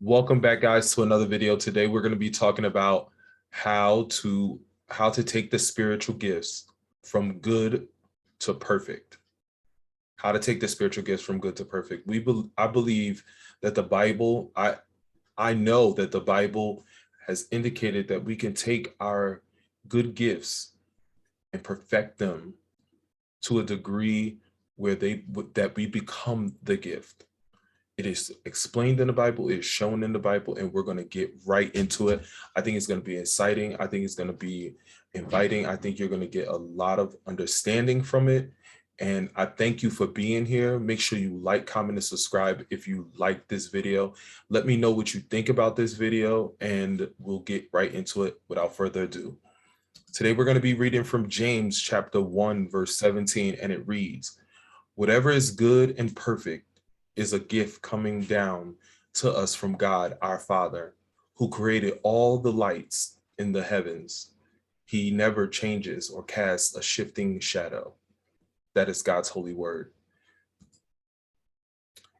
Welcome back, guys, to another video. Today we're going to be talking about how to take the spiritual gifts from good to perfect. How to take the spiritual gifts from good to perfect. I believe that the Bible, I know that the Bible has indicated that we can take our good gifts and perfect them to a degree where that we become the gift. It is explained in the Bible, it is shown in the Bible, and we're going to get right into it. I think it's going to be exciting. I think it's going to be inviting. I think you're going to get a lot of understanding from it. And I thank you for being here. Make sure you like, comment, and subscribe if you like this video. Let me know what you think about this video, and we'll get right into it without further ado. Today, we're going to be reading from James chapter 1, verse 17, and it reads, "Whatever is good and perfect is a gift coming down to us from God, our Father, who created all the lights in the heavens. He never changes or casts a shifting shadow." That is God's holy word.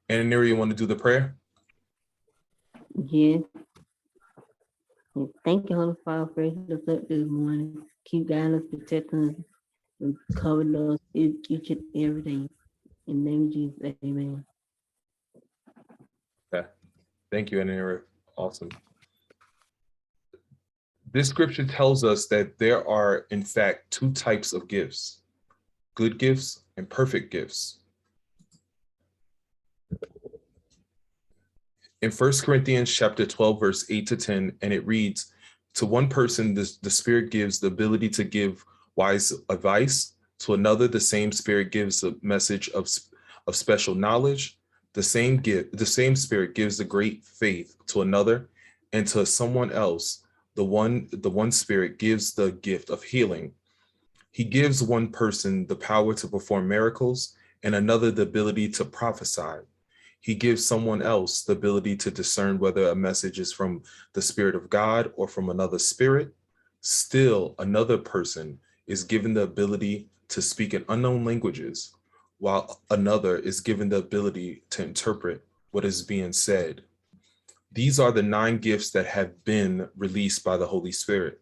And Neri, you want to do the prayer? Yes. Thank you, Holy Father, for waking us up this morning. Keep guiding us, protecting us, and covering us each and every day. In the name of Jesus, amen. Okay. Thank you, Neri. Awesome. This scripture tells us that there are, in fact, two types of gifts: good gifts and perfect gifts. In 1 Corinthians chapter 12, verse 8 to 10, and it reads, "To one person, the Spirit gives the ability to give wise advice. To another, the same Spirit gives a message of special knowledge. The same Spirit gives the great faith to another, and to someone else, the one Spirit gives the gift of healing. He gives one person the power to perform miracles, and another the ability to prophesy. He gives someone else the ability to discern whether a message is from the Spirit of God or from another spirit. Still, another person is given the ability to speak in unknown languages, while another is given the ability to interpret what is being said. These are the 9 gifts that have been released by the Holy Spirit.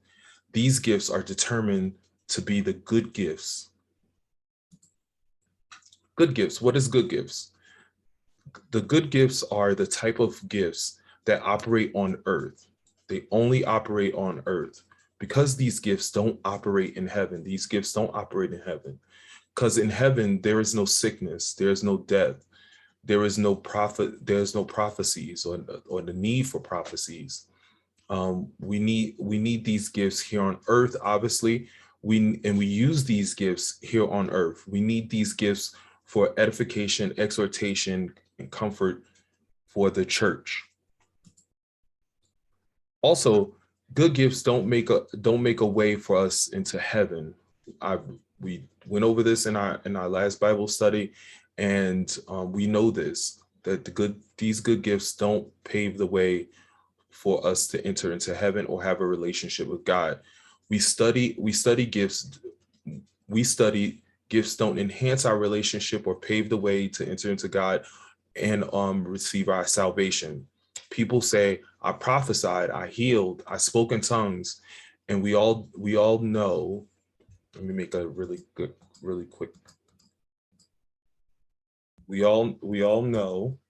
These gifts are determined to be the good gifts." Good gifts. What is good gifts? The good gifts are the type of gifts that operate on earth. They only operate on earth because these gifts don't operate in heaven. These gifts don't operate in heaven because in heaven, there is no sickness, there is no death, there is no prophecies or the need for prophecies. We need these gifts here on earth, obviously. We use these gifts here on earth. We need these gifts for edification, exhortation, and comfort for the church. Also, good gifts don't make a way for us into heaven. We went over this in our last Bible study, and we know this, that these good gifts don't pave the way for us to enter into heaven or have a relationship with God. We study gifts. We study gifts don't enhance our relationship or pave the way to enter into God and receive our salvation. People say, "I prophesied, I healed, I spoke in tongues," and we all know. Let me make a really quick. We all know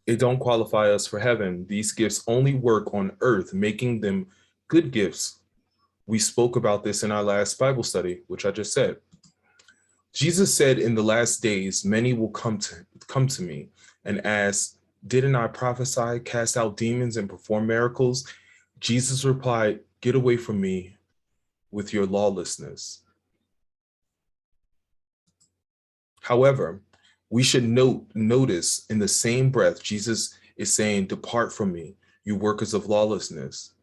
it don't qualify us for heaven. These gifts only work on earth, making them good gifts. We spoke about this in our last Bible study, which I just said. Jesus said, "In the last days, many will come to me and ask, 'Didn't I prophesy, cast out demons, and perform miracles?' Jesus replied, 'Get away from me with your lawlessness.'" However, we should notice in the same breath, Jesus is saying, "Depart from me, you workers of lawlessness."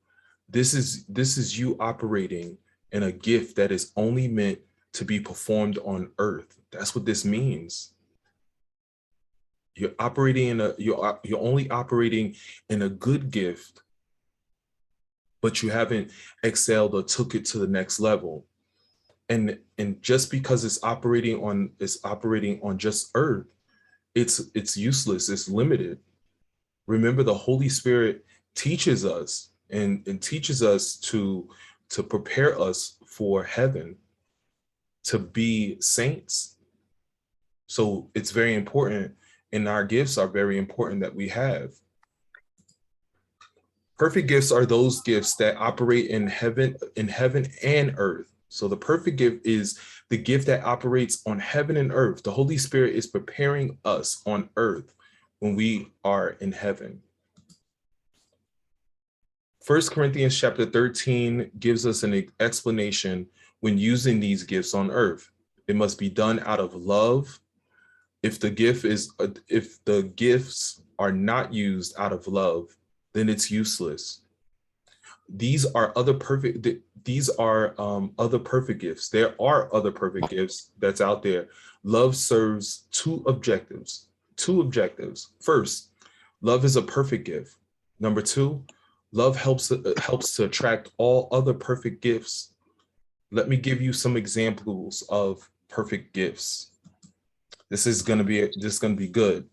This is you operating in a gift that is only meant to be performed on earth. That's what this means. You're only operating in a good gift, but you haven't excelled or took it to the next level. And just because it's operating on just earth, it's useless, it's limited. Remember, the Holy Spirit teaches us and teaches us to prepare us for heaven, to be saints. So it's very important, and our gifts are very important that we have. Perfect gifts are those gifts that operate in heaven and earth. So the perfect gift is the gift that operates on heaven and earth. The Holy Spirit is preparing us on earth when we are in heaven. 1 Corinthians chapter 13 gives us an explanation when using these gifts on earth. It must be done out of love. If the gifts are not used out of love, then it's useless. These are other perfect gifts. There are other perfect gifts that's out there. Love serves two objectives. First, love is a perfect gift. Number two, love helps to attract all other perfect gifts. Let me give you some examples of perfect gifts. This is going to be good.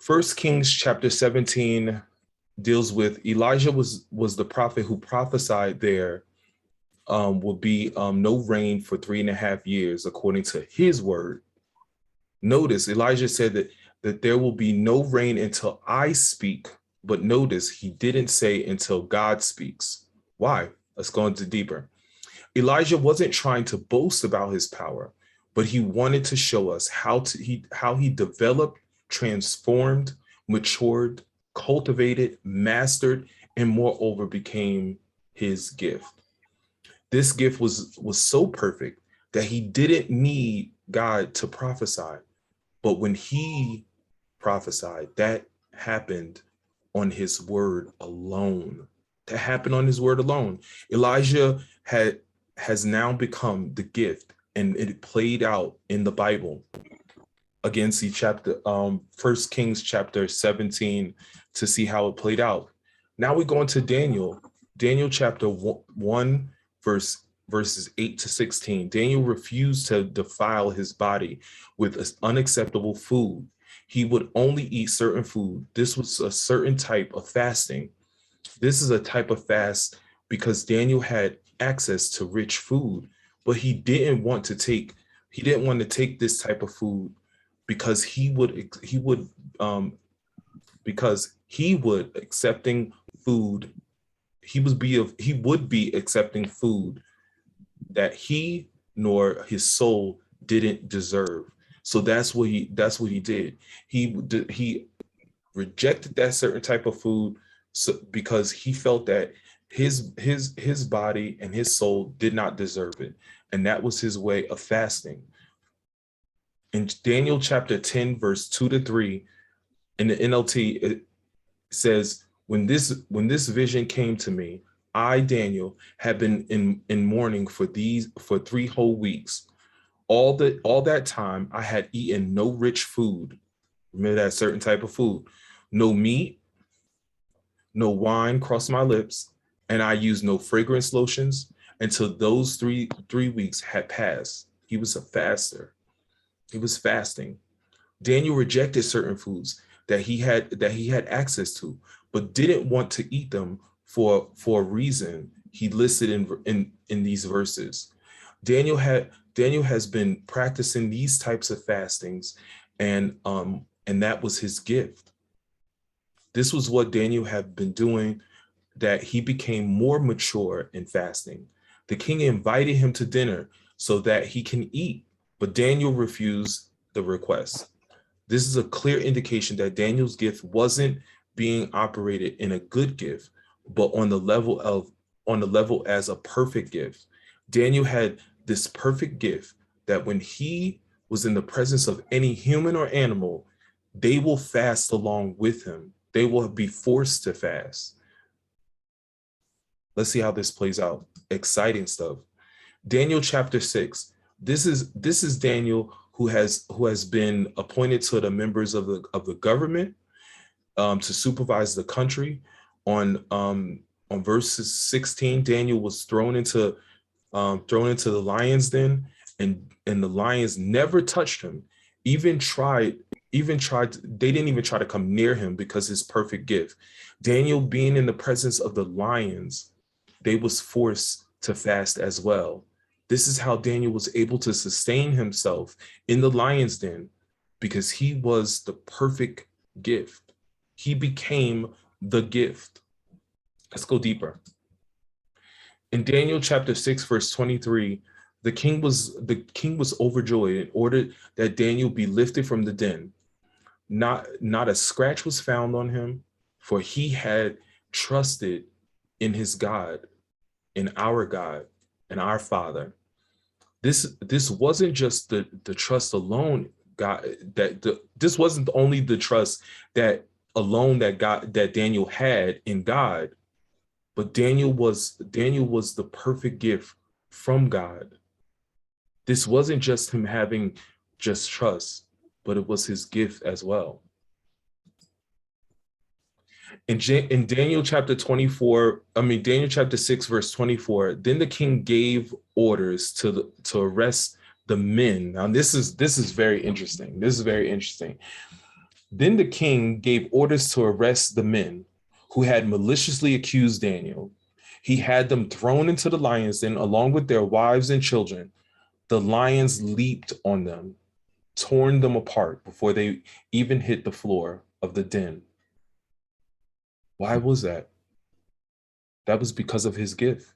1 Kings chapter 17 deals with Elijah was the prophet who prophesied there will be no rain for 3.5 years according to his word. Notice Elijah said that there will be no rain until I speak, but notice he didn't say until God speaks. Why? Let's go into deeper. Elijah wasn't trying to boast about his power, but he wanted to show us how he developed, transformed, matured, cultivated, mastered, and moreover became his gift. This gift was so perfect that he didn't need God to prophesy. But when he prophesied, that happened on his word alone. That happened on his word alone. Elijah has now become the gift, and it played out in the Bible. Again, see chapter 1 Kings chapter 17 to see how it played out. Now we go into Daniel chapter 1 verses 8 to 16. Daniel refused to defile his body with unacceptable food. He would only eat certain food. This was a certain type of fasting. This is a type of fast because Daniel had access to rich food, but he didn't want to take this type of food because he would accepting food. He would be accepting food that he nor his soul didn't deserve. So that's what he did. He rejected that certain type of food because he felt that his body and his soul did not deserve it. And that was his way of fasting. In Daniel chapter 10, verse 2 to 3, in the NLT, it says, when this vision came to me, I, Daniel, had been in mourning for 3 whole weeks. All that time I had eaten no rich food. Remember that certain type of food. No meat, no wine crossed my lips, and I used no fragrance lotions until those three weeks had passed. He was a faster. He was fasting. Daniel rejected certain foods that he had access to, but didn't want to eat them for a reason he listed in these verses. Daniel has been practicing these types of fastings, and that was his gift. This was what Daniel had been doing, that he became more mature in fasting. The king invited him to dinner so that he can eat, but Daniel refused the request. This is a clear indication that Daniel's gift wasn't being operated in a good gift, but on the level as a perfect gift. Daniel had this perfect gift that when he was in the presence of any human or animal, they will fast along with him. They will be forced to fast. Let's see how this plays out. Exciting stuff. Daniel chapter 6. This is Daniel who has been appointed to the members of the government to supervise the country. On verses 16, Daniel was thrown into the lion's den, and the lions never touched him, even tried they didn't even try to come near him because his perfect gift. Daniel being in the presence of the lions, they was forced to fast as well. This is how Daniel was able to sustain himself in the lion's den, because he was the perfect gift. He became the gift. Let's go deeper. In Daniel chapter 6, verse 23, the king was overjoyed and ordered that Daniel be lifted from the den. Not a scratch was found on him, for he had trusted in his God, in our God, and our Father. This wasn't just the trust alone, God, this wasn't only the trust that alone that Daniel had in God, but Daniel was the perfect gift from God. This wasn't just him having just trust, but it was his gift as well. In Daniel chapter 24, Daniel chapter 6, verse 24, then the king gave orders to arrest the men. Now, this is very interesting. This is very interesting. Then the king gave orders to arrest the men who had maliciously accused Daniel. He had them thrown into the lions' den along with their wives and children. The lions leaped on them, torn them apart before they even hit the floor of the den. Why was that? That was because of his gift.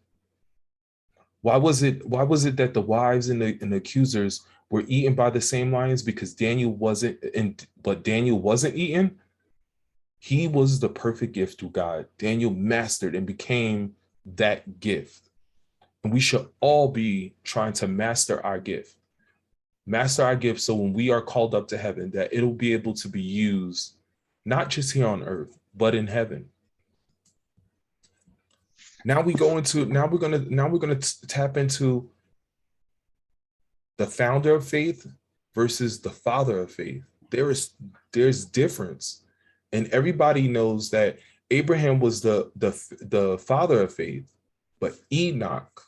Why was it that the wives and the accusers were eaten by the same lions? Because Daniel wasn't, but Daniel wasn't eaten. He was the perfect gift through God. Daniel mastered and became that gift. And we should all be trying to master our gift. Master our gift so when we are called up to heaven, that it'll be able to be used, not just here on earth, but in heaven. Now we're gonna tap into the founder of faith versus the father of faith. There's difference, and everybody knows that Abraham was the father of faith, but Enoch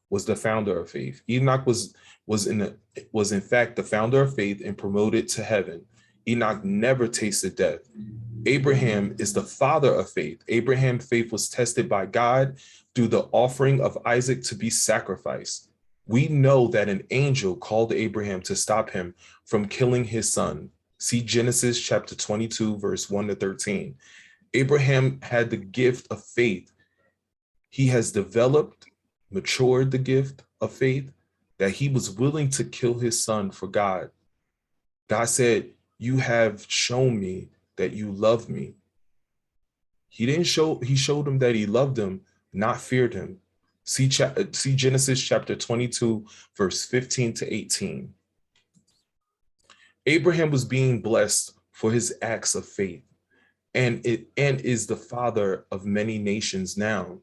was the founder of faith. Enoch was in fact the founder of faith and promoted to heaven. Enoch never tasted death. Abraham is the father of faith. Abraham's faith was tested by God through the offering of Isaac to be sacrificed. We know that an angel called Abraham to stop him from killing his son. See Genesis chapter 22, verse 1 to 13. Abraham had the gift of faith. He has developed, matured the gift of faith that he was willing to kill his son for God. God said, "You have shown me that you love me." He showed him that he loved him, not feared him. See Genesis chapter 22, verse 15 to 18. Abraham was being blessed for his acts of faith, and is the father of many nations now.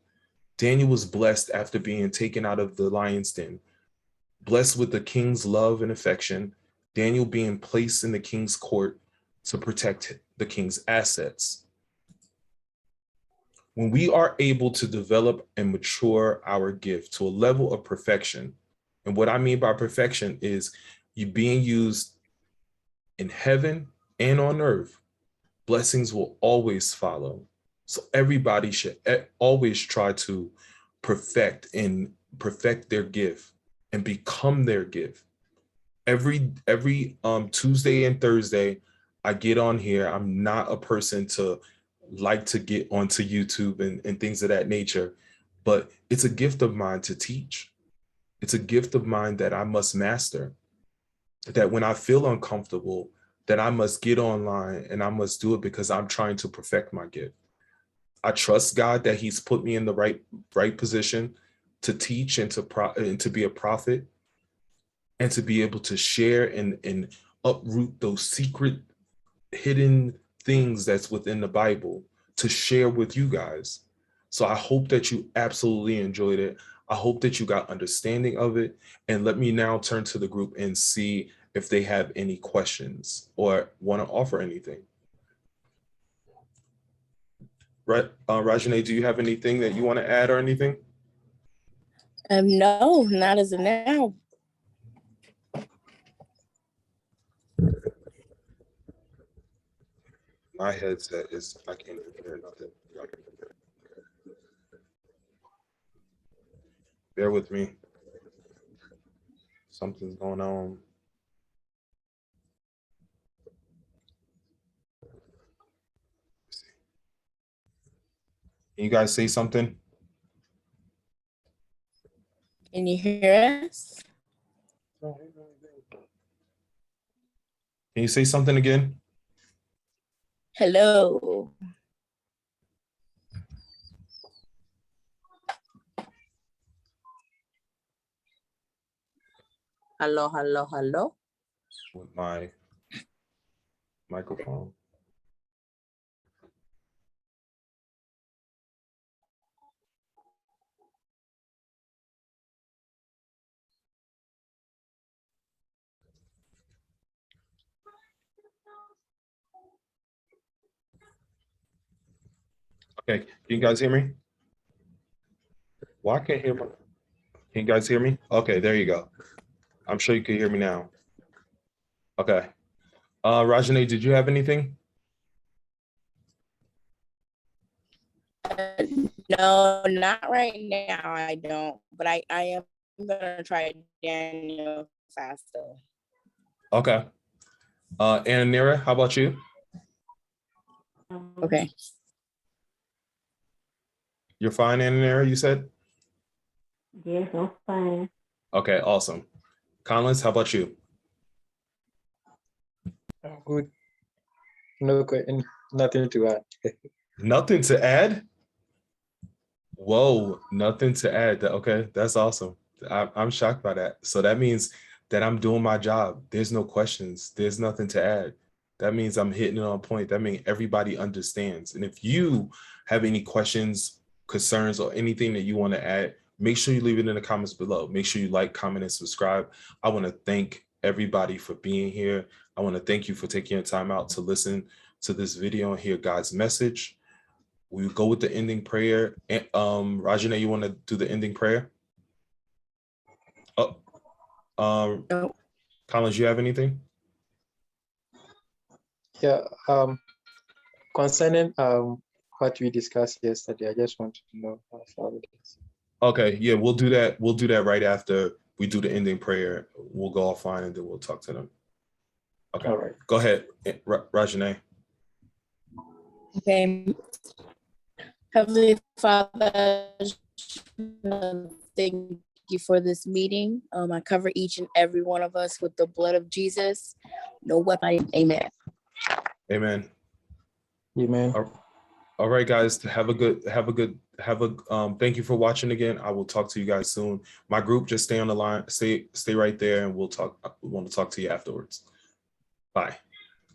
Daniel was blessed after being taken out of the lion's den, blessed with the king's love and affection, Daniel being placed in the king's court to protect the king's assets. When we are able to develop and mature our gift to a level of perfection, and what I mean by perfection is you being used in heaven and on earth, blessings will always follow. So everybody should always try to perfect their gift and become their gift. Every Tuesday and Thursday, I get on here. I'm not a person to like to get onto YouTube and things of that nature, but it's a gift of mine to teach. It's a gift of mine that I must master, that when I feel uncomfortable, that I must get online and I must do it because I'm trying to perfect my gift. I trust God that he's put me in the right position to teach and to be a prophet and to be able to share and uproot those secret hidden things that's within the Bible to share with you guys. So I hope that you absolutely enjoyed it. I hope that you got understanding of it. And let me now turn to the group and see if they have any questions or want to offer anything. Right, Rajane, do you have anything that you want to add or anything? No, not as of now. My headset is, I can't even hear nothing. Bear with me. Something's going on. Can you guys say something? Can you hear us? Can you say something again? Hello. Hello, hello, hello. With my microphone. Okay, can you guys hear me? Well, I can't hear my, can you guys hear me? Okay, there you go. I'm sure you can hear me now. Okay. Rajane, did you have anything? No, not right now. I don't, but I am gonna try Daniel faster. Okay. Anna, how about you? Okay. You're fine, Anna, you said? Yes, I'm fine. Okay, awesome. Collins, how about you? Oh, good. No, nothing to add. Nothing to add? Whoa, nothing to add. Okay, that's awesome. I'm shocked by that. So that means that I'm doing my job. There's no questions. There's nothing to add. That means I'm hitting it on point. That means everybody understands. And if you have any questions, concerns, or anything that you want to add, make sure you leave it in the comments below. Make sure you like, comment, and subscribe. I want to thank everybody for being here. I want to thank you for taking your time out to listen to this video and hear God's message. We go with the ending prayer. Rajane, you want to do the ending prayer? Oh, No. Collins, you have anything? Yeah. Concerning what we discussed yesterday, I just want to know how it is. Okay, yeah, we'll do that. We'll do that right after we do the ending prayer. We'll go offline and then we'll talk to them. Okay, All right. Go ahead, Rajane. Okay. Heavenly Father, thank you for this meeting. I cover each and every one of us with the blood of Jesus. No weapon. Amen. Amen. Amen. All right, guys, have a good, thank you for watching again. I will talk to you guys soon. My group, just stay on the line, stay right there, and we'll talk. We want to talk to you afterwards. Bye.